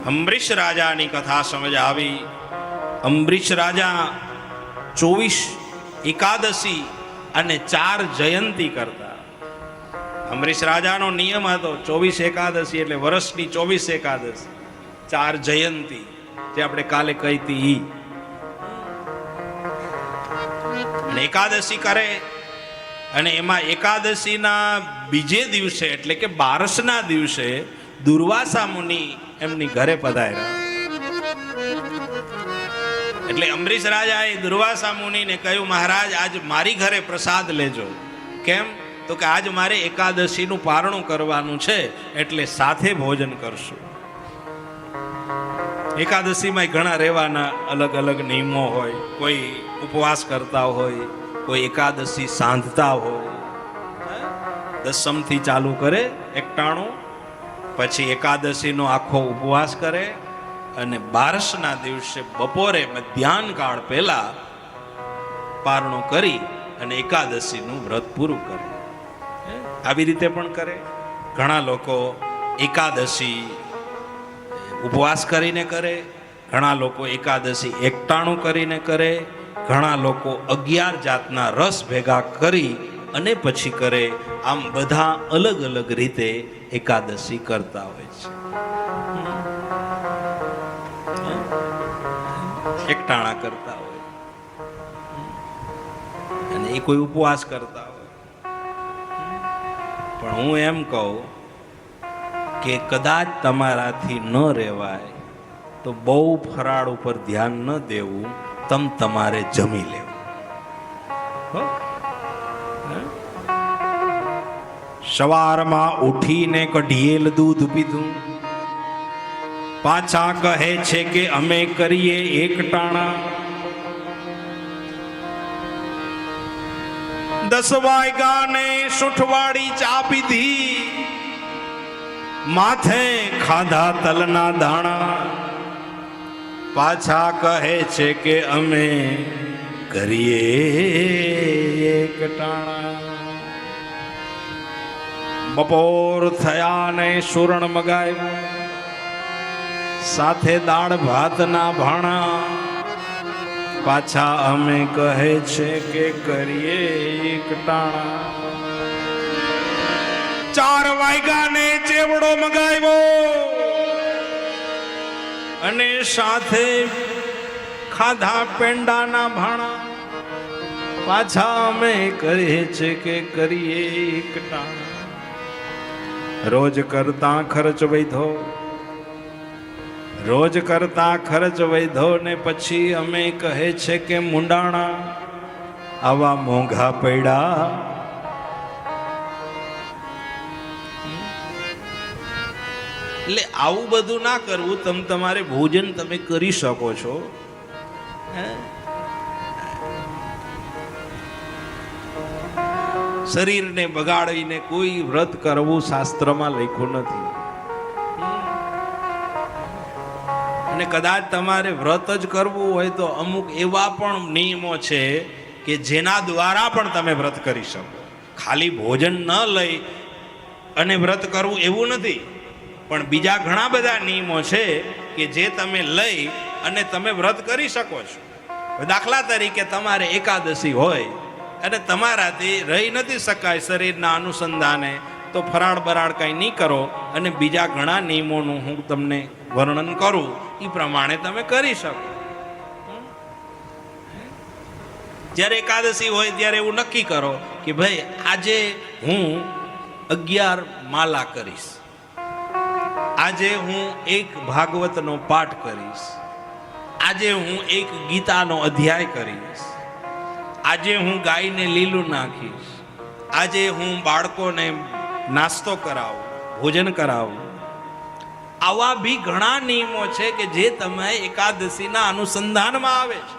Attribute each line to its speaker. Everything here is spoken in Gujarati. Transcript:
Speaker 1: અંબરીશ રાજાની કથા સમજ આવી. અંબરીશ રાજા 24 એકાદશી અને 4 જયંતી કરતા. અંબરીશ રાજાનો નિયમ હતો 24 એકાદશી એટલે વર્ષની 24 એકાદશી, 4 જયંતી જે આપણે કાલે કહી હતી. અને એકાદશી કરે અને એમાં એકાદશીના બીજે દિવસે એટલે કે 12ના દિવસે દુર્વાસા મુનિ એમની ઘરે પધાર્યા. એટલે અંબરીશ રાજાએ દુર્વાસા મુનિને કહ્યું, મહારાજ આજ મારી ઘરે પ્રસાદ લેજો. કેમ? તો કે આજ મારે એકાદશીનું પારણું કરવાનું છે એટલે સાથે ભોજન કરશું. એકાદશીમાં ઘણા રહેવાના અલગ અલગ નિયમો હોય. કોઈ ઉપવાસ કરતા હોય, કોઈ એકાદશી સાંધતા હોય. દસમથી ચાલુ કરે 91, પછી એકાદશીનો આખો ઉપવાસ કરે અને 12ના દિવસે બપોરે મધ્યાહન કાળ પહેલા પારણું કરી અને એકાદશીનું વ્રત પૂરું કરે. આવી રીતે પણ કરે. ઘણા લોકો એકાદશી ઉપવાસ કરીને કરે, ઘણા લોકો એકાદશી 91 કરીને કરે, ઘણા લોકો 11 જાતના રસ ભેગા કરી અને પછી કરે. આમ બધા અલગ અલગ રીતે એકાદશી કરતા હોય છે. 91 કરતા હોય અને એ કોઈ ઉપવાસ કરતા હોય. પણ હું એમ કહું કે કદાચ તમારાથી ન રહેવાય તો બહુ ફરાળ ઉપર ધ્યાન ન દેવું, તમારે જમી લેવું. સવારમાં ઉઠીને કઢિયેલ દૂધ પીધું, પાછા કહે છે કે અમે કરીએ 1 ટાણા. 10 વાગ્યાને સુઠવાડી ચા પીધી, માથે ખાધા તલના દાણા, પાછા કહે છે કે અમે કરીએ 1 ટાણા. બપોર થયા ને સુરણ મગાવ્યું, સાથે દાળ ભાતના ભાણા, પાછા અમે કહે છે કે કરીએ 1 ટાણા. 4 વાગ્યાને ચેવડો મગાવ્યો અને સાથે ખાધા પેંડાના ભાણા, પાછા અમે કહે છે કે કરીએ 1 ટાણા. રોજ કરતા ખર્ચ વૈધો, રોજ કરતા ખર્ચ વૈધો ને પછી અમે કહે છે કે મુંડાણા આવા મોંઘા પૈડા. એટલે આવું બધું ના કરવું. તમારે ભોજન તમે કરી શકો છો. શરીરને બગાડીને કોઈ વ્રત કરવું શાસ્ત્રમાં લખ્યું નથી. અને કદાચ તમારે વ્રત જ કરવું હોય તો અમુક એવા પણ નિયમો છે કે જેના દ્વારા પણ તમે વ્રત કરી શકો. ખાલી ભોજન ન લઈ અને વ્રત કરવું એવું નથી, પણ બીજા ઘણા બધા નિયમો છે કે જે તમે લઈ અને તમે વ્રત કરી શકો છો. દાખલા તરીકે તમારે એકાદશી હોય અને તમારાથી રહી નથી શકાય શરીરના અનુસંધાને, તો ફરાળ બરાળ કંઈ નહીં કરો અને બીજા ઘણા નિયમોનું હું તમને વર્ણન કરું એ પ્રમાણે તમે કરી શકો. જ્યારે એકાદશી હોય ત્યારે એવું નક્કી કરો કે ભાઈ આજે હું 11 માલા કરીશ, આજે હું 1 ભાગવતનો પાઠ કરીશ, આજે હું 1 ગીતાનો અધ્યાય કરીશ, આજે હું ગાયને લીલું નાખીશ, આજે હું બાળકોને નાસ્તો કરાવું, ભોજન કરાવું. આવા બી ઘણા નિયમો છે કે જે તમે એકાદશીના અનુસંધાનમાં આવે છે.